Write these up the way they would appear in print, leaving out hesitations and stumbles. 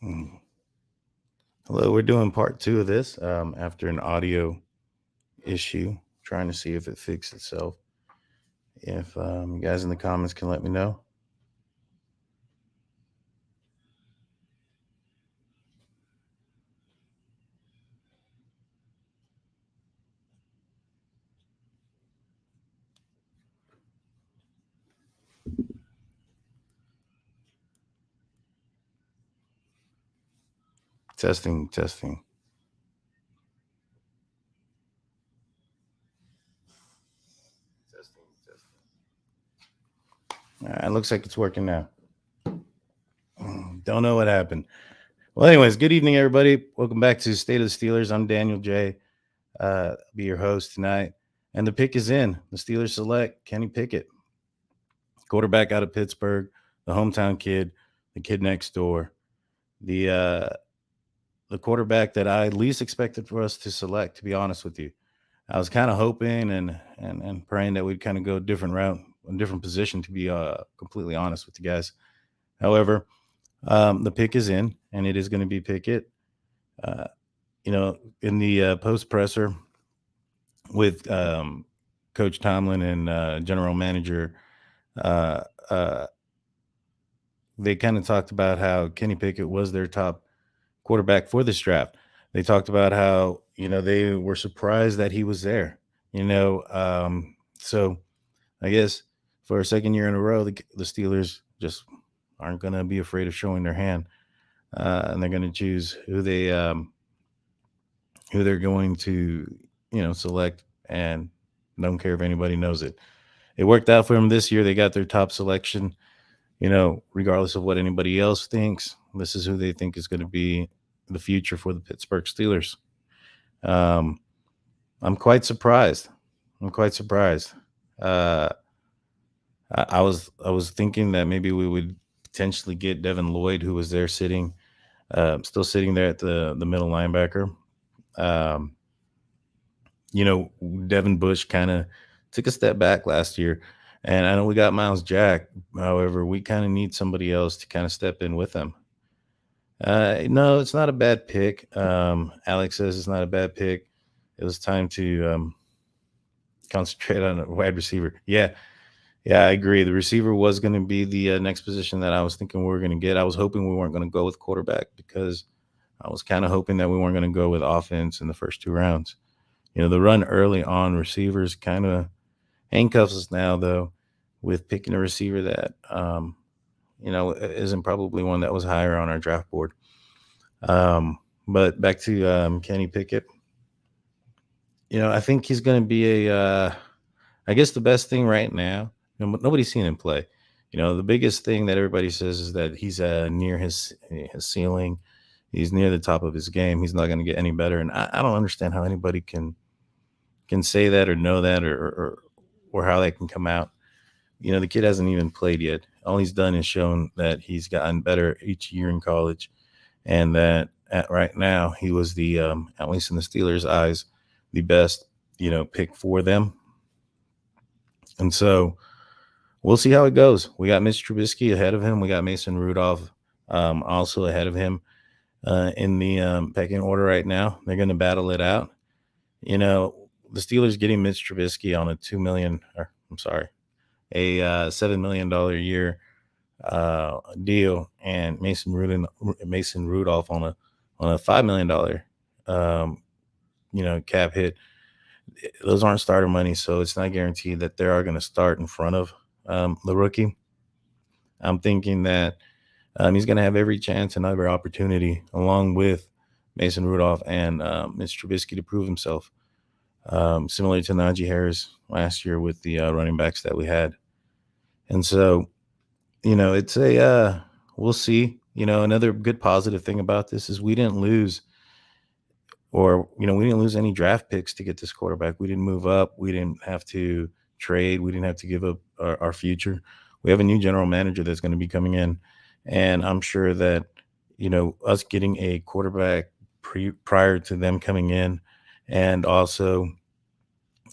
Mm. Hello, we're doing part two of this after an audio issue, trying to see if it fixed itself. If you guys in the comments can let me know. Testing, testing. All right, looks like it's working now. Don't know what happened. Well, anyways, good evening, everybody. Welcome back to State of the Steelers. I'm Daniel J. I'll be your host tonight. And the pick is in. The Steelers select Kenny Pickett, quarterback out of Pittsburgh, the hometown kid, the kid next door, the the quarterback that I least expected for us to select, to be honest with you. I was kind of hoping and praying that we'd kind of go a different route, a different position, to be completely honest with you guys. However, the pick is in, and it is going to be Pickett. Uh, in the post presser with Coach Tomlin and General Manager, uh, uh, they kind of talked about how Kenny Pickett was their top quarterback for this draft. They talked about how they were surprised that he was there. So I guess for a second year in a row, the Steelers just aren't going to be afraid of showing their hand, and they're going to choose who they're going to select, and don't care if anybody knows it. It worked out for them this year. They got their top selection. Regardless of what anybody else thinks, this is who they think is going to be the future for the Pittsburgh Steelers. Um, I'm quite surprised. I'm quite surprised. Uh, I was thinking that maybe we would potentially get Devin Lloyd, who was there sitting, still sitting there at the middle linebacker. Um, Devin Bush kind of took a step back last year, and I know we got Miles Jack. However, we kind of need somebody else to kind of step in with him. No, it's not a bad pick. Alex says it's not a bad pick. It was time to concentrate on a wide receiver. Yeah, yeah, I agree. The receiver was going to be the next position that I was thinking we were going to get. I was hoping we weren't going to go with quarterback because I was kind of hoping that we weren't going to go with offense in the first two rounds. The run early on receivers kind of handcuffs us now, though, with picking a receiver that, isn't probably one that was higher on our draft board. But back to Kenny Pickett. I think he's going to be I guess the best thing right now, nobody's seen him play. The biggest thing that everybody says is that he's near his ceiling. He's near the top of his game. He's not going to get any better. And I don't understand how anybody can say that or know that or how that can come out. The kid hasn't even played yet. All he's done is shown that he's gotten better each year in college, and that right now he was the at least in the Steelers' eyes, the best pick for them. And so we'll see how it goes. We got Mitch Trubisky ahead of him. We got Mason Rudolph also ahead of him in the pecking order right now. They're going to battle it out. The Steelers getting Mitch Trubisky on a $7 million a year deal, and Mason Rudolph on a $5 million cap hit. Those aren't starter money, so it's not guaranteed that they are going to start in front of the rookie. I'm thinking that he's going to have every chance and every opportunity, along with Mason Rudolph and Mitch Trubisky, to prove himself. Similar to Najee Harris last year with the running backs that we had. And so, it's we'll see. Another good positive thing about this is we didn't lose any draft picks to get this quarterback. We didn't move up. We didn't have to trade. We didn't have to give up our future. We have a new general manager that's going to be coming in. And I'm sure that, us getting a quarterback prior to them coming in, and also,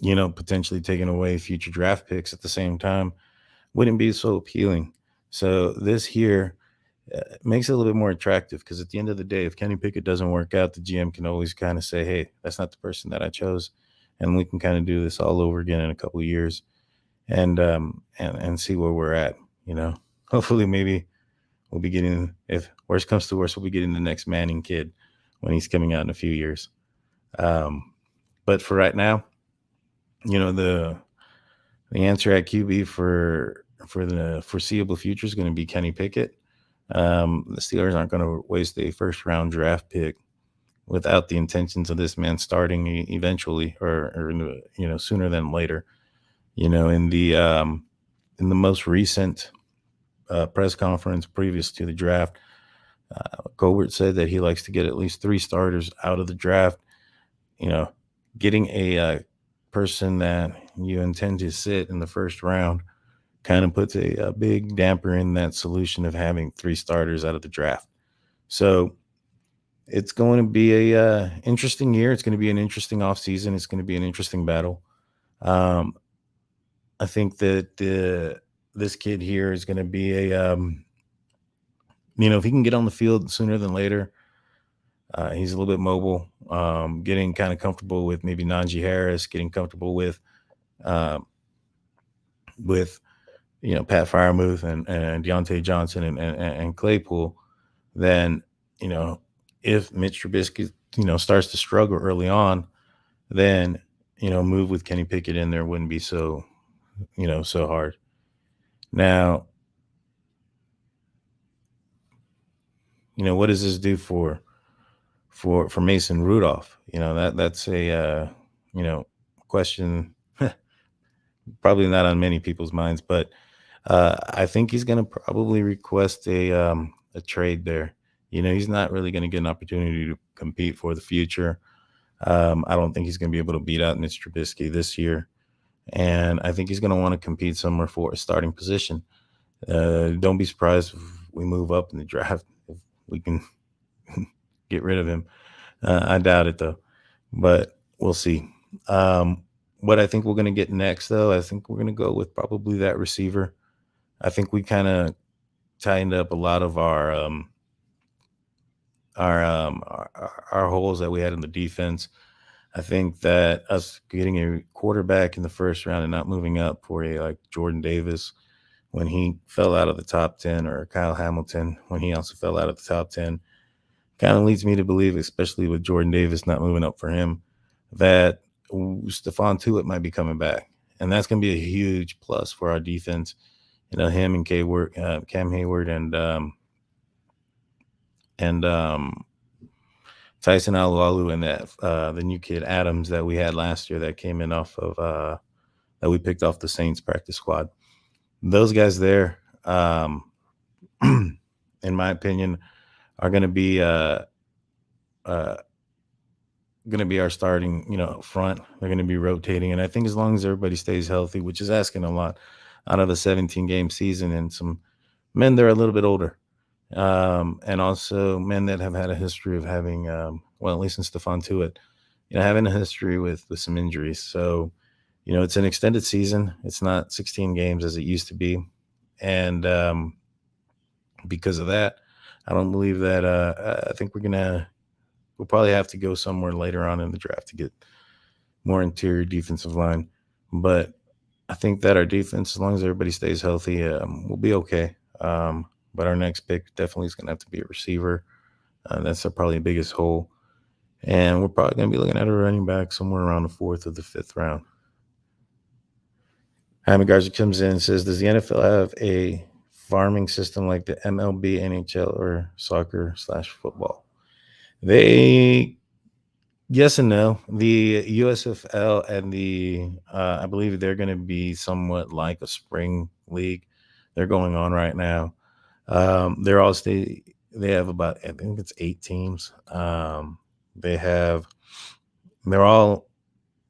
potentially taking away future draft picks at the same time, wouldn't be so appealing. So this here it makes it a little bit more attractive because at the end of the day, if Kenny Pickett doesn't work out, the GM can always kind of say, "Hey, that's not the person that I chose," and we can kind of do this all over again in a couple of years and see where we're at. You know, hopefully, maybe we'll be getting, if worst comes to worst, we'll be getting the next Manning kid when he's coming out in a few years. But for right now, the answer at QB for the foreseeable future is going to be Kenny Pickett. The Steelers aren't going to waste a first round draft pick without the intentions of this man starting eventually, or sooner than later. In the most recent press conference previous to the draft, Colbert said that he likes to get at least 3 starters out of the draft. Getting a person that you intend to sit in the first round kind of puts a big damper in that solution of having 3 starters out of the draft. So it's going to be a interesting year. It's going to be an interesting offseason. It's going to be an interesting battle. I think that this kid here is going to be if he can get on the field sooner than later, he's a little bit mobile, getting kind of comfortable with maybe Najee Harris, getting comfortable uh, with Pat Freiermuth and Deontay Johnson and Claypool. Then if Mitch Trubisky starts to struggle early on, then move with Kenny Pickett in there wouldn't be so hard. Now, what does this do for Mason Rudolph? That's a question probably not on many people's minds, but I think he's going to probably request a trade there. He's not really going to get an opportunity to compete for the future. I don't think he's going to be able to beat out Mitch Trubisky this year, and I think he's going to want to compete somewhere for a starting position. Don't be surprised if we move up in the draft if we can get rid of him. I doubt it though, but we'll see. What I think we're going to get next, though, I think we're going to go with probably that receiver. I think we kind of tightened up a lot of our holes that we had in the defense. I think that us getting a quarterback in the first round and not moving up for a like Jordan Davis when he fell out of the top 10, or Kyle Hamilton when he also fell out of the top 10, kind of leads me to believe, especially with Jordan Davis not moving up for him, that Stephon Tuitt might be coming back. And that's going to be a huge plus for our defense. Him and Cam Hayward and Tyson Alualu and that the new kid Adams that we had last year that came in off of that we picked off the Saints practice squad. Those guys there, in my opinion, are going to be our starting, front. They're going to be rotating, and I think as long as everybody stays healthy, which is asking a lot out of a 17-game season, and some men that are a little bit older, and also men that have had a history of having, at least in Stephon Tuitt, having a history with some injuries. So, it's an extended season. It's not 16 games as it used to be, and because of that, I don't believe that. I think we'll probably have to go somewhere later on in the draft to get more interior defensive line. But I think that our defense, as long as everybody stays healthy, we'll be okay. But our next pick definitely is going to have to be a receiver. That's probably the biggest hole. And we're probably going to be looking at a running back somewhere around the 4th or the 5th round. Jaime Garza comes in and says, does the NFL have a farming system like the MLB, NHL, or soccer/football? Yes and no. The USFL and I believe they're going to be somewhat like a spring league. They're going on right now. They have about, I think it's 8 teams. They're all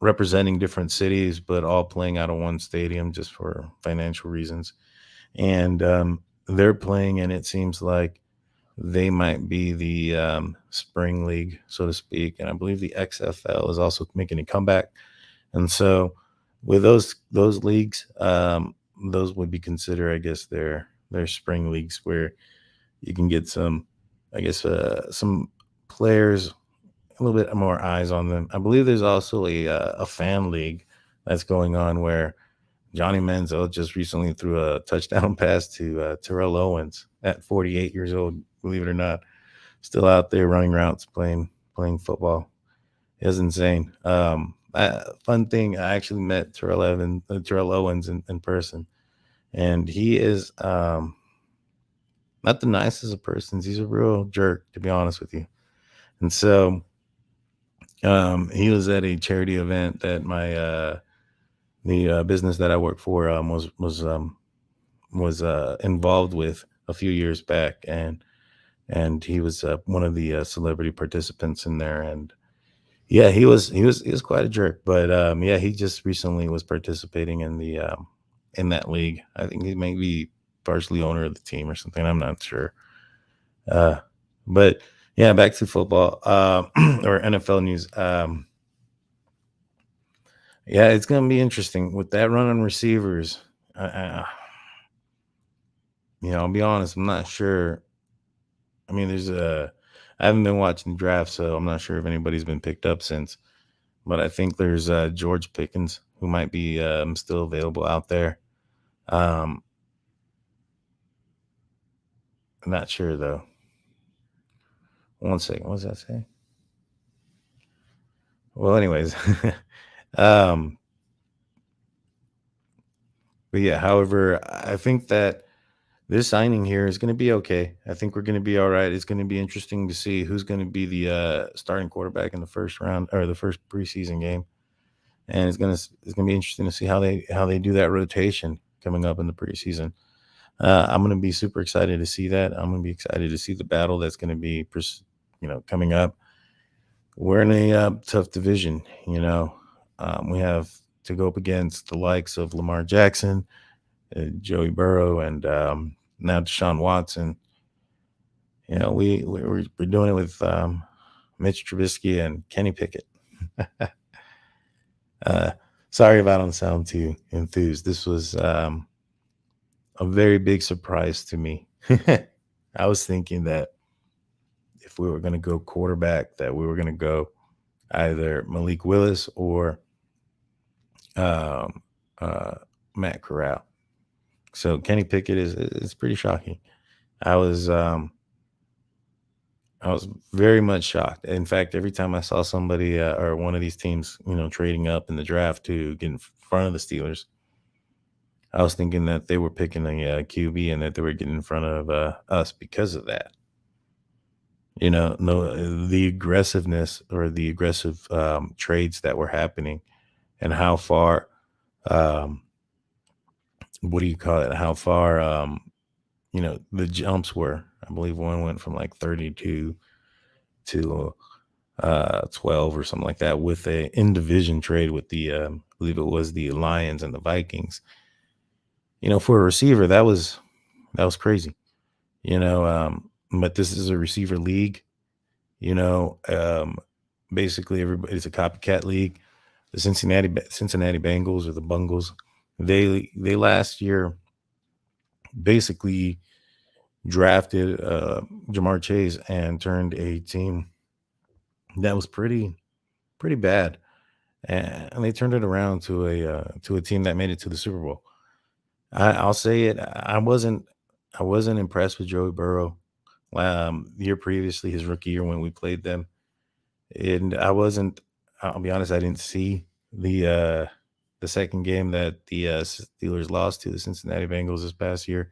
representing different cities, but all playing out of one stadium just for financial reasons. And they're playing, and it seems like they might be the spring league, so to speak. And I believe the XFL is also making a comeback. And so with those leagues, those would be considered, I guess, their spring leagues, where you can get some, I guess, some players, a little bit more eyes on them. I believe there's also a fan league that's going on where Johnny Manziel just recently threw a touchdown pass to Terrell Owens at 48 years old. Believe it or not, still out there running routes, playing football. It was insane. Fun thing, I actually met Terrell Owens in person, and he is not the nicest of persons. He's a real jerk, to be honest with you. And so he was at a charity event that my the business that I work for was involved with a few years back, and he was one of the celebrity participants in there, and yeah, he was quite a jerk, but yeah, he just recently was participating in that league. I think he may be partially owner of the team or something. I'm not sure. Uh, but yeah, back to football or NFL news. Yeah, it's gonna be interesting with that run on receivers. I'll be honest. I'm not sure. I mean, I haven't been watching the draft, so I'm not sure if anybody's been picked up since. But I think there's George Pickens who might be still available out there. Um, I'm not sure though. One second, what does that say? Well, anyways, um, but yeah. However, I think that this signing here is going to be okay. I think we're going to be all right. It's going to be interesting to see who's going to be the starting quarterback in the first round or the first preseason game, and it's gonna be interesting to see how they do that rotation coming up in the preseason. I'm going to be super excited to see that. I'm going to be excited to see the battle that's going to be, coming up. We're in a tough division. We have to go up against the likes of Lamar Jackson, Joey Burrow, and now Deshaun Watson. We're doing it with Mitch Trubisky and Kenny Pickett. uh, Sorry if I don't sound too enthused. This was a very big surprise to me. I was thinking that if we were going to go quarterback, that we were going to go either Malik Willis or um, uh, Matt Corral. So Kenny Pickett is pretty shocking. I was um, I was very much shocked. In fact, every time I saw somebody or one of these teams, trading up in the draft to get in front of the Steelers, I was thinking that they were picking a QB and that they were getting in front of us because of that. No, the aggressiveness or the aggressive trades that were happening, and how far, um, what do you call it? How far, the jumps were. I believe one went from like 32 to 12 or something like that with a in division trade with I believe it was the Lions and the Vikings. For a receiver, that was crazy. But this is a receiver league. You know, um, Basically everybody's a copycat league. The Cincinnati Bengals or the Bungles, they last year basically drafted Jamar Chase and turned a team that was pretty bad, and they turned it around to a team that made it to the Super Bowl. I'll say it. I wasn't impressed with Joey Burrow. The year previously, his rookie year when we played them, and I wasn't. I'll be honest. I didn't see the second game that the Steelers lost to the Cincinnati Bengals this past year.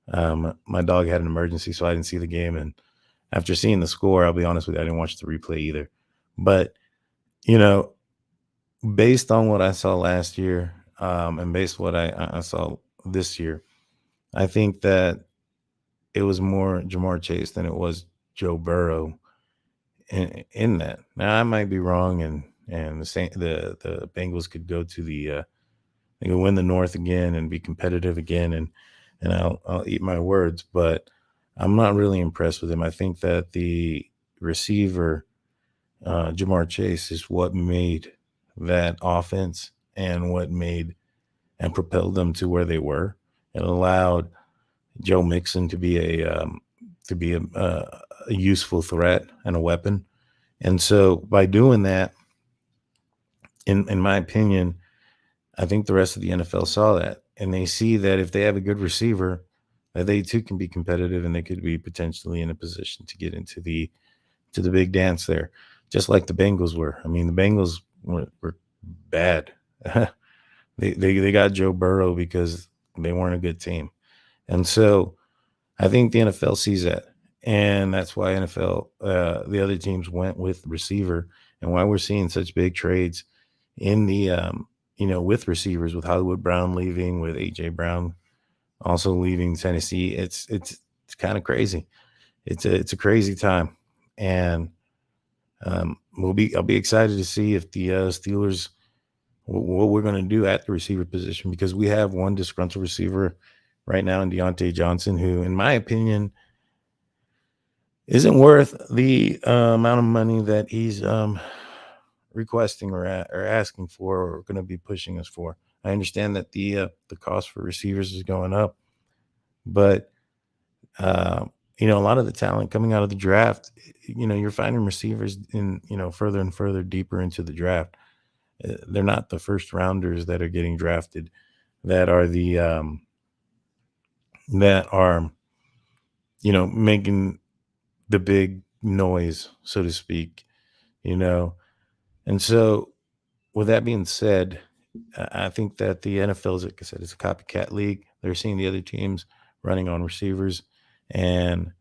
My dog had an emergency, so I didn't see the game. And after seeing the score, I'll be honest with you, I didn't watch the replay either. But you know, based on what I saw last year, and based on what I saw this year, I think that it was more Jamar Chase than it was Joe Burrow in that. Now I might be wrong, and the Bengals could go to they could win the North again and be competitive again, and I'll eat my words, but I'm not really impressed with him. I think that the receiver Jamar Chase is what made that offense and what made and propelled them to where they were. It allowed Joe Mixon to be to be a useful threat and a weapon. And so by doing that, in my opinion, I think the rest of the NFL saw that, and they see that if they have a good receiver, that they too can be competitive, and they could be potentially in a position to get into the big dance there, just like the Bengals were. I mean, the Bengals were bad. They got Joe Burrow because they weren't a good team, and so I think the NFL sees that, and that's why the other teams went with receiver, and why we're seeing such big trades in the with receivers, with Hollywood Brown leaving, with AJ Brown also leaving Tennessee. It's kind of crazy. It's a crazy time, and I'll be excited to see if the Steelers what we're going to do at the receiver position, because we have one disgruntled receiver right now in Deontay Johnson, who, in my opinion, isn't worth the amount of money that he's requesting or asking for, or going to be pushing us for. I understand that the cost for receivers is going up, but uh, a lot of the talent coming out of the draft, you're finding receivers in further and further deeper into the draft. They're not the first rounders that are getting drafted, that are the that are making the big noise, so to speak. You know, and so with that being said, I think that the NFL, like I said, is a copycat league. They're seeing the other teams running on receivers, and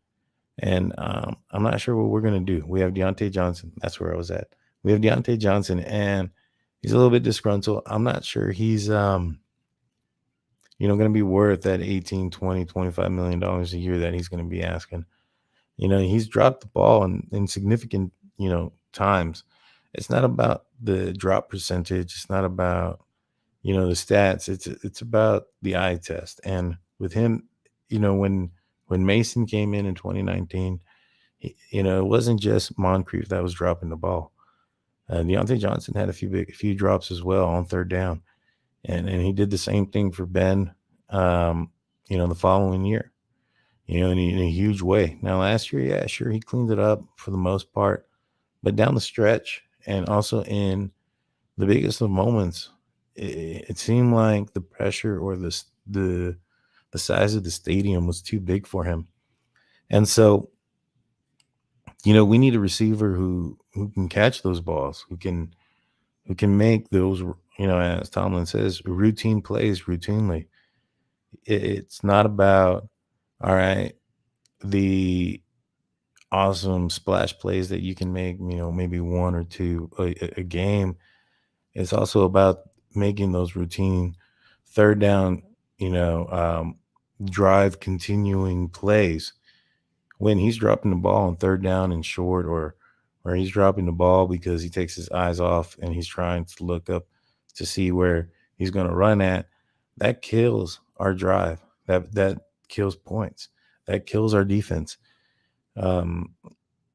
I'm not sure what we're gonna do. We have Deontay Johnson. That's where I was at. We have Deontay Johnson, and he's a little bit disgruntled. I'm not sure he's going to be worth that 18, 20, 25 million dollars a year that he's going to be asking. He's dropped the ball in significant times. It's not about the drop percentage. It's not about the stats. It's about the eye test. And with him, when Mason came in 2019, it wasn't just Moncrief that was dropping the ball. Deontay Johnson had a few drops as well on third down, and he did the same thing for Ben. The following year, in a huge way. Now last year, yeah, sure, he cleaned it up for the most part, but down the stretch, and also in the biggest of moments, it seemed like the pressure, or the size of the stadium, was too big for him. And so, we need a receiver who can catch those balls, who can make those, as Tomlin says, routine plays routinely. It's not about, all right, the awesome splash plays that you can make, maybe one or two a game. It's also about making those routine third down, drive continuing plays when he's dropping the ball on third down and short, or he's dropping the ball because he takes his eyes off and he's trying to look up to see where he's going to run at. That kills our drive. That kills points. That kills our defense. Um,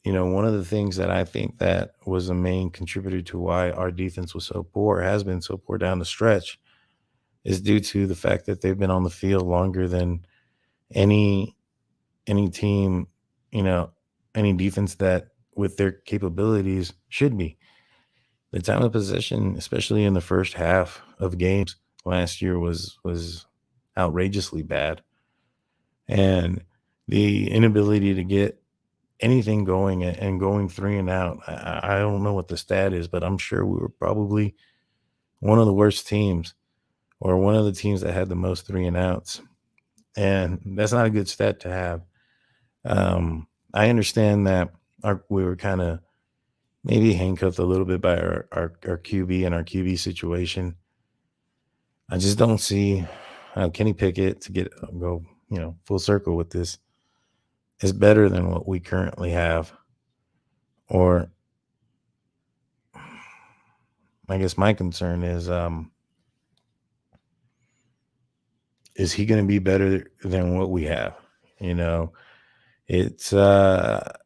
one of the things that I think that was a main contributor to why our defense was so poor, has been so poor down the stretch, is due to the fact that they've been on the field longer than any team, you know, any defense that with their capabilities should be. The time of possession, especially in the first half of games last year, was outrageously bad, and the inability to get anything going and going three and out. I don't know what the stat is, but I'm sure we were probably one of the worst teams, or one of the teams that had the most three and outs. And that's not a good stat to have. I understand that we were kind of maybe handcuffed a little bit by our QB and our QB situation. I just don't see how Kenny Pickett, to go full circle with this, is better than what we currently have. Or I guess my concern is he going to be better than what we have? It's the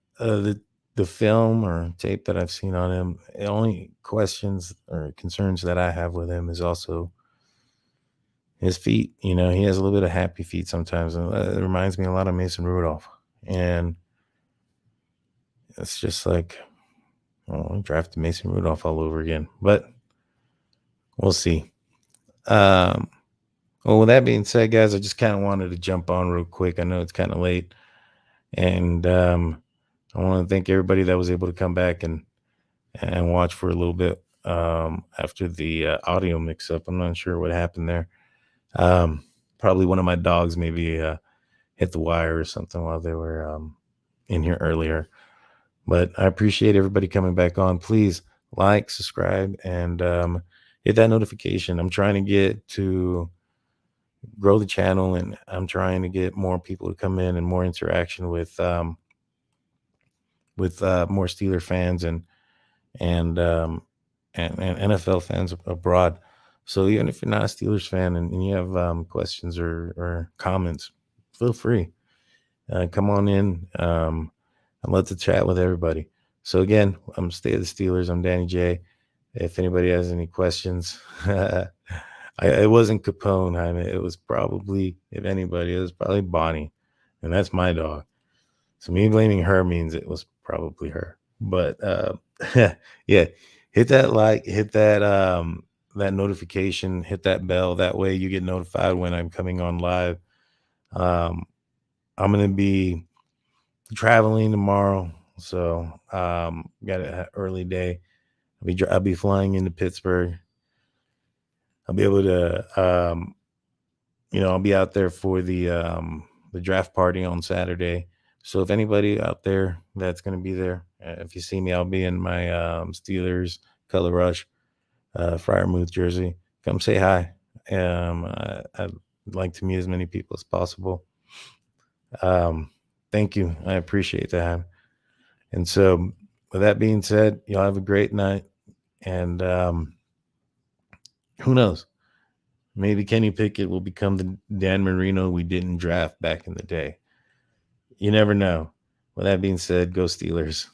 film or tape that I've seen on him. The only questions or concerns that I have with him is also his feet. He has a little bit of happy feet sometimes. And it reminds me a lot of Mason Rudolph. And it's just like, I drafted Mason Rudolph all over again, but we'll see. Well, with that being said, guys, I just kind of wanted to jump on real quick. I know it's kind of late, and I want to thank everybody that was able to come back and watch for a little bit after the audio mix up. I'm not sure what happened there. Probably one of my dogs maybe hit the wire or something while they were in here earlier. But I appreciate everybody coming back on. Please like, subscribe, and hit that notification. I'm trying to get to grow the channel, and I'm trying to get more people to come in and more interaction with more Steeler fans and NFL fans abroad. So even if you're not a Steelers fan and you have questions or comments, feel free. Come on in. I'd love to chat with everybody. So again, I'm State of the Steelers. I'm Danny J. If anybody has any questions, it wasn't Capone. I mean, it was probably, if anybody, it was probably Bonnie, and that's my dog. So me blaming her means it was probably her. But yeah, hit that like, hit that notification, hit that bell. That way you get notified when I'm coming on live. I'm gonna be traveling tomorrow, so got an early day. I'll be flying into Pittsburgh. I'll be able to I'll be out there for the draft party on Saturday. So if anybody out there that's going to be there, if you see me, I'll be in my Steelers Color Rush Friarmouth jersey. Come say hi. I'd like to meet as many people as possible. Thank you. I appreciate that. And so with that being said, y'all have a great night. And who knows? Maybe Kenny Pickett will become the Dan Marino we didn't draft back in the day. You never know. With that being said, go Steelers.